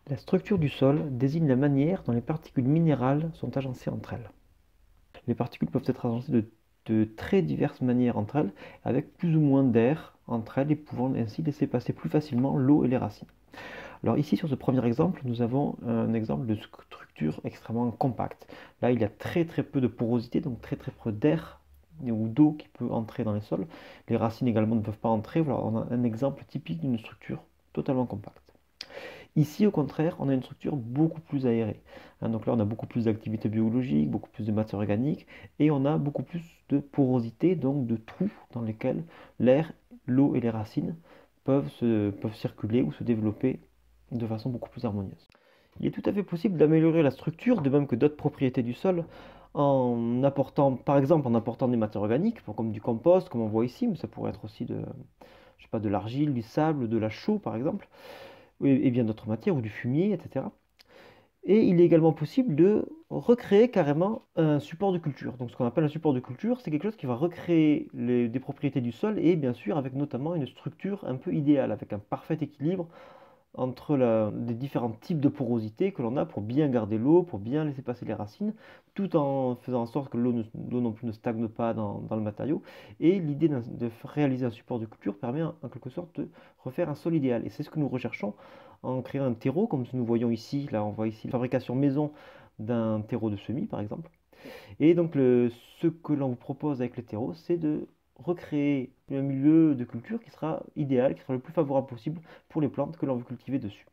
La structure du sol désigne la manière dont les particules minérales sont agencées entre elles. Les particules peuvent être agencées de très diverses manières entre elles, avec plus ou moins d'air entre elles et pouvant ainsi laisser passer plus facilement l'eau et les racines. Alors ici, sur ce premier exemple, nous avons un exemple de structure extrêmement compacte. Là, il y a très très peu de porosité, donc très très peu d'air ou d'eau qui peut entrer dans les sols. Les racines également ne peuvent pas entrer. Voilà, on a un exemple typique d'une structure totalement compacte. Ici, au contraire, on a une structure beaucoup plus aérée. Donc là, on a beaucoup plus d'activité biologique, beaucoup plus de matière organique, et on a beaucoup plus de porosité, donc de trous dans lesquels l'air, l'eau et les racines peuvent circuler ou se développer de façon beaucoup plus harmonieuse. Il est tout à fait possible d'améliorer la structure, de même que d'autres propriétés du sol, en apportant, par exemple, en apportant des matières organiques, comme du compost, comme on voit ici, mais ça pourrait être aussi je sais pas, de l'argile, du sable, de la chaux, par exemple et bien d'autres matières, ou du fumier, etc. Et il est également possible de recréer carrément un support de culture. Donc ce qu'on appelle un support de culture, c'est quelque chose qui va recréer des propriétés du sol et bien sûr avec notamment une structure un peu idéale, avec un parfait équilibre entre les différents types de porosité que l'on a pour bien garder l'eau, pour bien laisser passer les racines, tout en faisant en sorte que l'eau non plus ne stagne pas dans le matériau. Et l'idée de réaliser un support de culture permet en quelque sorte de refaire un sol idéal. Et c'est ce que nous recherchons en créant un terreau, comme nous voyons ici. Là, on voit ici la fabrication maison d'un terreau de semis, par exemple. Et donc, ce que l'on vous propose avec le terreau, c'est de recréer un milieu de culture qui sera idéal, qui sera le plus favorable possible pour les plantes que l'on veut cultiver dessus.